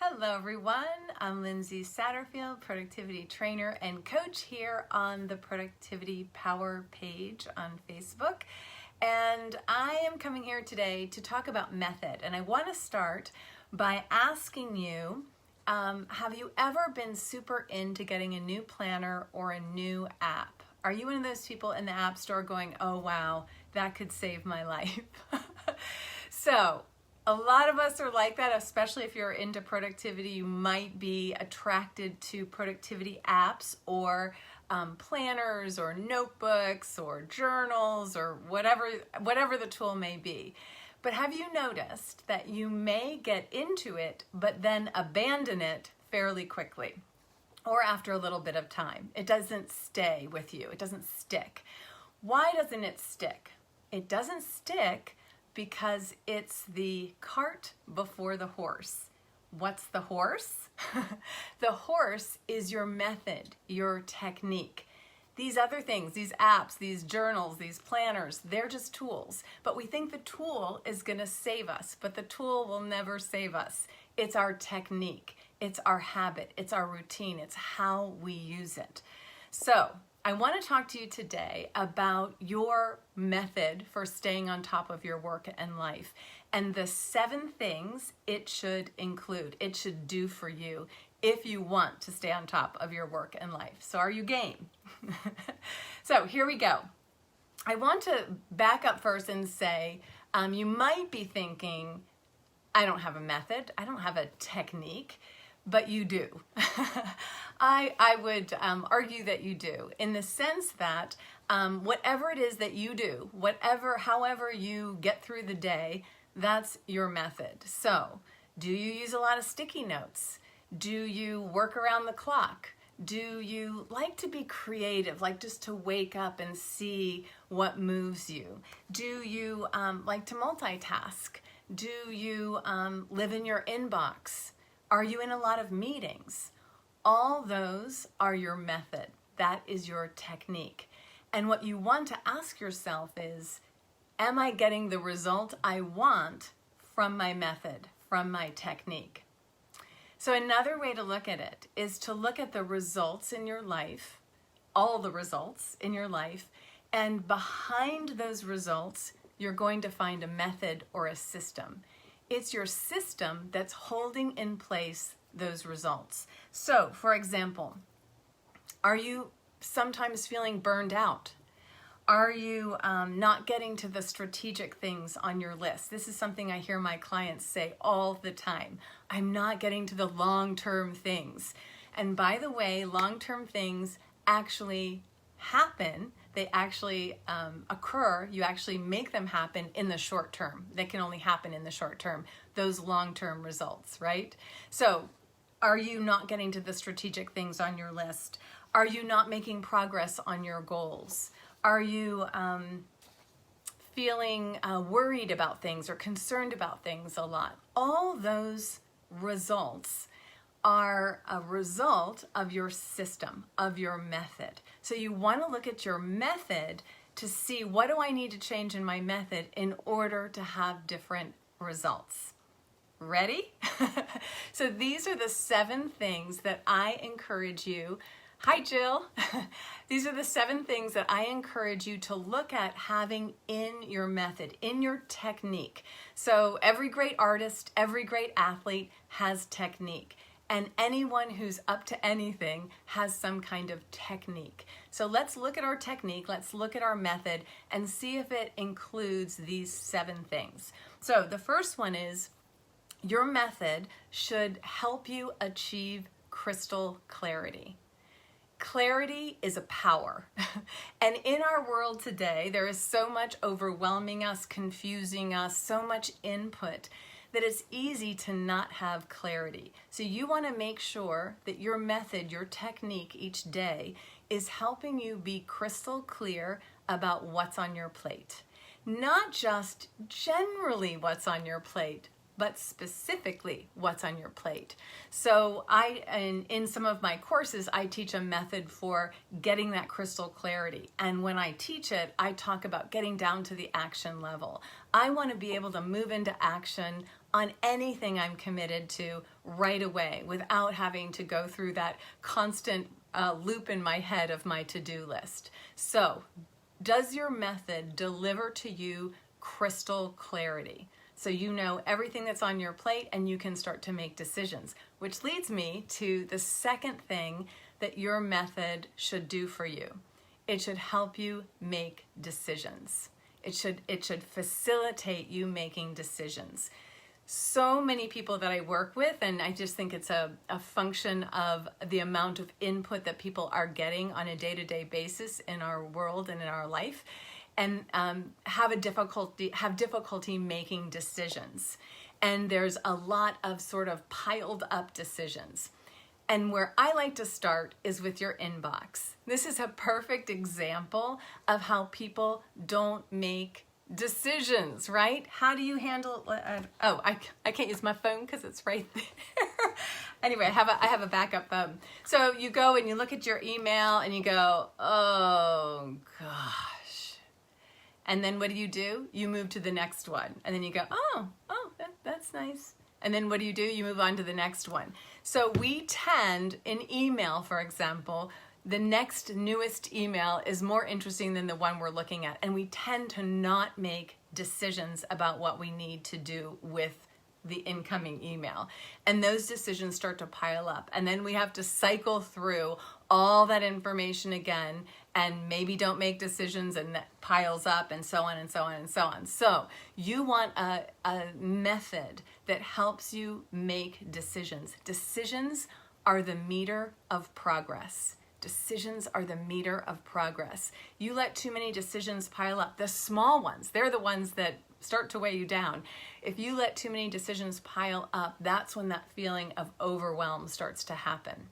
Hello everyone, I'm Lindsay Satterfield, productivity trainer and coach here on the Productivity Power page on Facebook. And I am coming here today to talk about method. And I want to start by asking you, have you ever been super into getting a new planner or a new app? Are you one of those people in the App Store going, oh wow, that could save my life? So, a lot of us are like that, especially if you're into productivity. You might be attracted to productivity apps or planners or notebooks or journals or whatever the tool may be. But have you noticed that you may get into it but then abandon it fairly quickly or after a little bit of time? It doesn't stay with you. It doesn't stick. Why doesn't it stick? It doesn't stick because it's the cart before the horse. What's the horse? The horse is your method, your technique. These other things, these apps, these journals, these planners, they're just tools. But we think the tool is going to save us, but the tool will never save us. It's our technique, it's our habit, it's our routine, it's how we use it. So, I want to talk to you today about your method for staying on top of your work and life and the 7 things it should include, it should do for you if you want to stay on top of your work and life. So are you game? So here we go. I want to back up first and say, you might be thinking, I don't have a method, I don't have a technique, but you do. I would argue that you do, in the sense that whatever it is that you do, however you get through the day, that's your method. So, do you use a lot of sticky notes? Do you work around the clock? Do you like to be creative, like just to wake up and see what moves you? Do you like to multitask? Do you live in your inbox? Are you in a lot of meetings? All those are your method. That is your technique. And what you want to ask yourself is, am I getting the result I want from my method, from my technique? So another way to look at it is to look at the results in your life, all the results in your life, and behind those results, you're going to find a method or a system. It's your system that's holding in place those results. So, for example, are you sometimes feeling burned out? Are you not getting to the strategic things on your list? This is something I hear my clients say all the time. I'm not getting to the long-term things. And by the way, long-term things actually happen. They actually occur. You actually make them happen in the short term. They can only happen in the short term, those long-term results, right? So, are you not getting to the strategic things on your list? Are you not making progress on your goals? Are you feeling worried about things or concerned about things a lot? All those results are a result of your system, of your method. So you want to look at your method to see, what do I need to change in my method in order to have different results? Ready? So these are the 7 things that I encourage you. Hi, Jill. These are the 7 things that I encourage you to look at having in your method, in your technique. So every great artist, every great athlete has technique. And anyone who's up to anything has some kind of technique. So let's look at our technique, let's look at our method, and see if it includes these 7 things. So the first one is, your method should help you achieve crystal clarity. Clarity is a power. And in our world today, there is so much overwhelming us, confusing us, so much input, that it's easy to not have clarity. So you want to make sure that your method, your technique each day is helping you be crystal clear about what's on your plate. Not just generally what's on your plate, but specifically what's on your plate. So in some of my courses, I teach a method for getting that crystal clarity. And when I teach it, I talk about getting down to the action level. I want to be able to move into action on anything I'm committed to right away without having to go through that constant loop in my head of my to-do list. So, does your method deliver to you crystal clarity? So you know everything that's on your plate and you can start to make decisions, which leads me to the second thing that your method should do for you. It should help you make decisions. It should facilitate you making decisions. So many people that I work with, and I just think it's a function of the amount of input that people are getting on a day-to-day basis in our world and in our life, and have difficulty making decisions. And there's a lot of sort of piled up decisions. And where I like to start is with your inbox. This is a perfect example of how people don't make decisions, right? How do you handle, I can't use my phone because it's right there. Anyway, I have a backup phone. So you go and you look at your email and you go, oh gosh. And then what do? You move to the next one. And then you go, that's nice. And then what do? You move on to the next one. So we tend, in email, for example, the next newest email is more interesting than the one we're looking at. And we tend to not make decisions about what we need to do with the incoming email. And those decisions start to pile up. And then we have to cycle through all that information again and maybe don't make decisions, and that piles up, and so on and so on and so on. So you want a method that helps you make decisions. Decisions are the meter of progress. Decisions are the meter of progress. You let too many decisions pile up. The small ones, they're the ones that start to weigh you down. If you let too many decisions pile up, that's when that feeling of overwhelm starts to happen.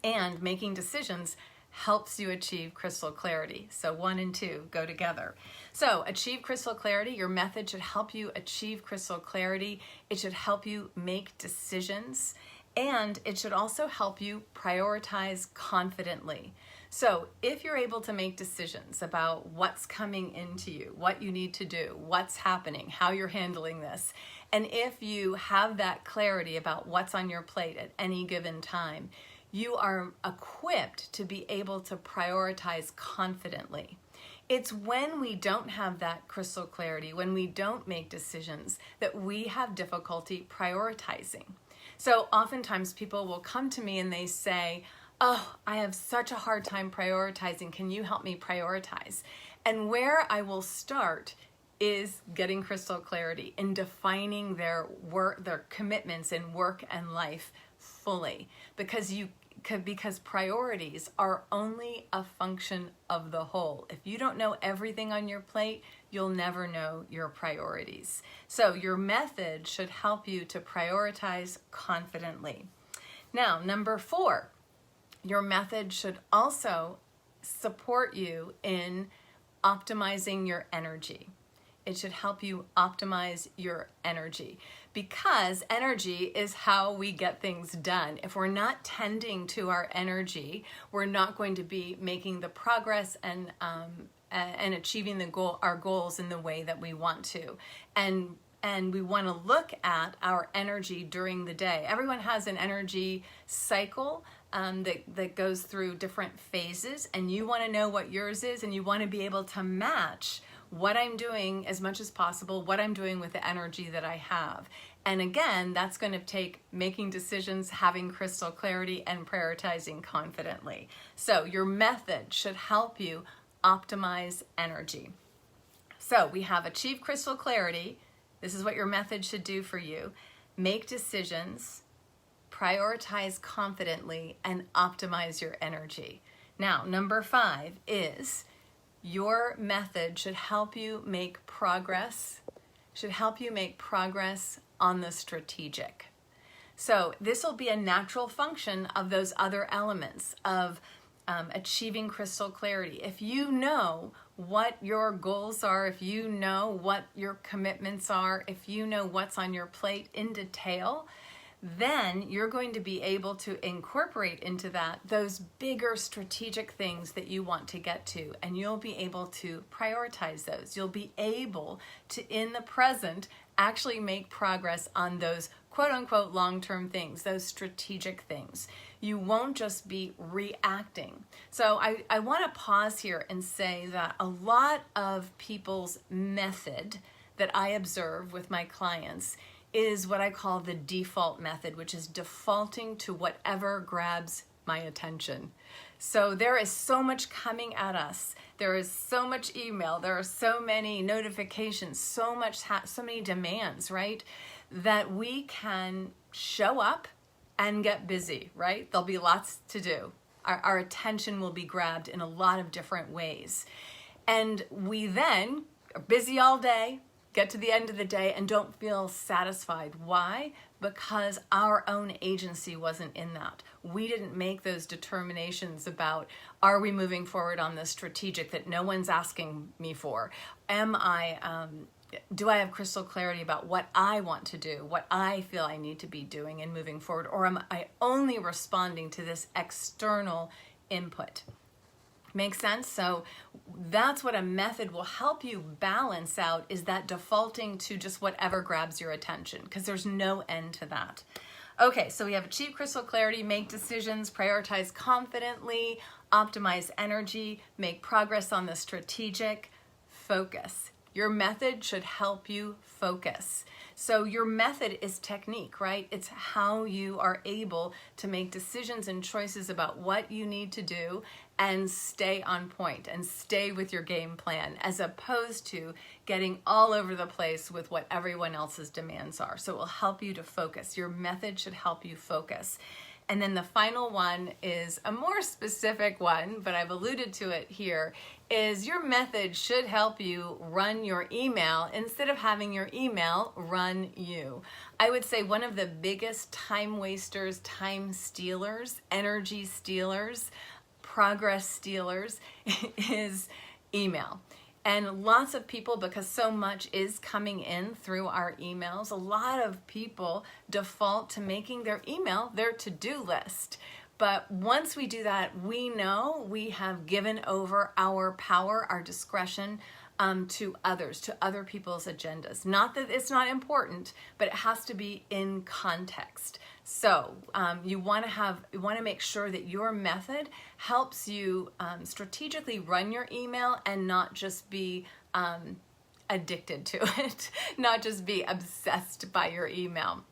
And making decisions helps you achieve crystal clarity. So 1 and 2 go together. So achieve crystal clarity. Your method should help you achieve crystal clarity. It should help you make decisions. And it should also help you prioritize confidently. So if you're able to make decisions about what's coming into you, what you need to do, what's happening, how you're handling this, and if you have that clarity about what's on your plate at any given time, you are equipped to be able to prioritize confidently. It's when we don't have that crystal clarity, when we don't make decisions, that we have difficulty prioritizing. So oftentimes people will come to me and they say, oh, I have such a hard time prioritizing. Can you help me prioritize? And where I will start is getting crystal clarity in defining their work, their commitments in work and life fully, because priorities are only a function of the whole. If you don't know everything on your plate, you'll never know your priorities. So your method should help you to prioritize confidently. Now, number 4, your method should also support you in optimizing your energy. It should help you optimize your energy, because energy is how we get things done. If we're not tending to our energy, we're not going to be making the progress and achieving our goals in the way that we want to. And we want to look at our energy during the day. Everyone has an energy cycle that goes through different phases, and you want to know what yours is, and you want to be able to match what I'm doing as much as possible, what I'm doing with the energy that I have. And again, that's going to take making decisions, having crystal clarity, and prioritizing confidently. So your method should help you optimize energy. So we have achieve crystal clarity. This is what your method should do for you. Make decisions, prioritize confidently, and optimize your energy. Now, number 5 is your method should help you make progress, on the strategic. So this will be a natural function of those other elements of achieving crystal clarity. If you know what your goals are, if you know what your commitments are, if you know what's on your plate in detail, then you're going to be able to incorporate into that those bigger strategic things that you want to get to, and you'll be able to prioritize those. You'll be able to, in the present, actually make progress on those quote unquote long-term things, those strategic things. You won't just be reacting. So I want to pause here and say that a lot of people's method that I observe with my clients is what I call the default method, which is defaulting to whatever grabs my attention. So there is so much coming at us. There is so much email. There are so many notifications, so many demands, right? That we can show up and get busy, right? There'll be lots to do. Our attention will be grabbed in a lot of different ways. And we then are busy all day, get to the end of the day and don't feel satisfied. Why? Because our own agency wasn't in that. We didn't make those determinations about, are we moving forward on this strategic that no one's asking me for? Do I have crystal clarity about what I want to do, what I feel I need to be doing and moving forward? Or am I only responding to this external input? Makes sense? So that's what a method will help you balance out, is that defaulting to just whatever grabs your attention, because there's no end to that. Okay, so we have achieve crystal clarity, make decisions, prioritize confidently, optimize energy, make progress on the strategic, focus. Your method should help you focus. So your method is technique, right? It's how you are able to make decisions and choices about what you need to do and stay on point and stay with your game plan, as opposed to getting all over the place with what everyone else's demands are. So it will help you to focus. Your method should help you focus. And then the final one is a more specific one, but I've alluded to it here, is your method should help you run your email instead of having your email run you. I would say one of the biggest time wasters, time stealers, energy stealers, progress stealers is email. And lots of people, because so much is coming in through our emails, a lot of people default to making their email their to-do list. But once we do that, we know we have given over our power, our discretion to others, to other people's agendas. Not that it's not important, but it has to be in context. So you want to make sure that your method helps you strategically run your email and not just be addicted to it, not just be obsessed by your email.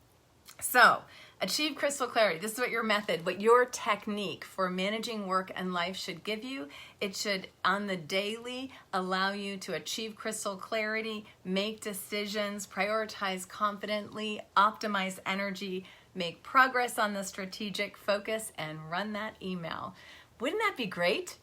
So achieve crystal clarity. This is what your method, what your technique for managing work and life should give you. It should, on the daily, allow you to achieve crystal clarity, make decisions, prioritize confidently, optimize energy, make progress on the strategic, focus, and run that email. Wouldn't that be great?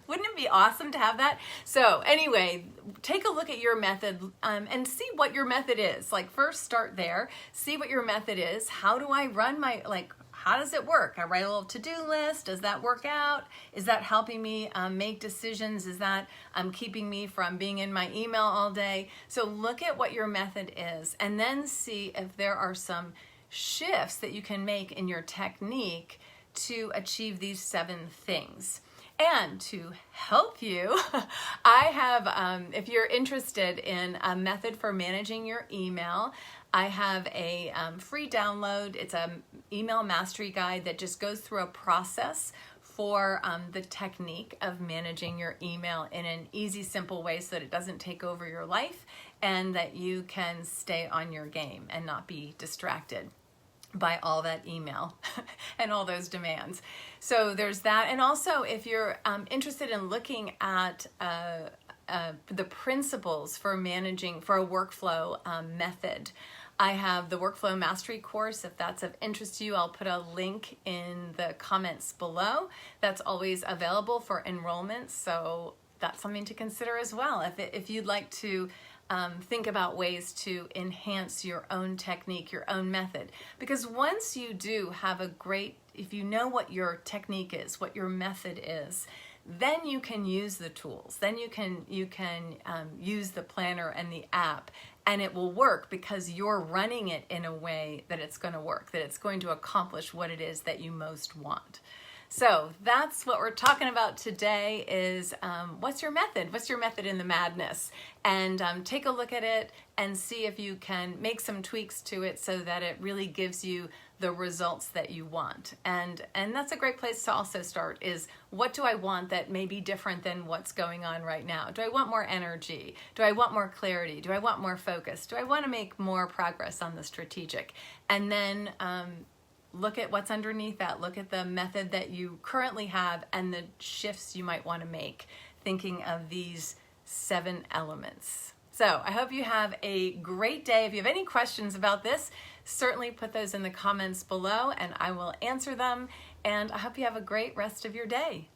Wouldn't it be awesome to have that? So anyway, take a look at your method and see what your method is. Like, first start there, see what your method is. How do I run my, how does it work? I write a little to-do list. Does that work out? Is that helping me make decisions? Is that keeping me from being in my email all day? So look at what your method is and then see if there are some shifts that you can make in your technique to achieve these 7 things. And to help you, I have, if you're interested in a method for managing your email, I have a free download. It's an email mastery guide that just goes through a process for the technique of managing your email in an easy, simple way so that it doesn't take over your life and that you can stay on your game and not be distracted by all that email and all those demands. So there's that. And also, if you're interested in looking at the principles for managing, for a workflow method, I have the Workflow Mastery course. If that's of interest to you, I'll put a link in the comments below. That's always available for enrollment, so that's something to consider as well. If you'd like to think about ways to enhance your own technique, your own method. Because once you do have if you know what your technique is, what your method is, then you can use the tools. Then you can use the planner and the app, and it will work because you're running it in a way that it's going to work, that it's going to accomplish what it is that you most want. So that's what we're talking about today is what's your method? What's your method in the madness? And take a look at it and see if you can make some tweaks to it so that it really gives you the results that you want. And that's a great place to also start is what do I want that may be different than what's going on right now? Do I want more energy? Do I want more clarity? Do I want more focus? Do I want to make more progress on the strategic? And then look at what's underneath that. Look at the method that you currently have and the shifts you might want to make, thinking of these 7 elements. So I hope you have a great day. If you have any questions about this, certainly put those in the comments below and I will answer them. And I hope you have a great rest of your day.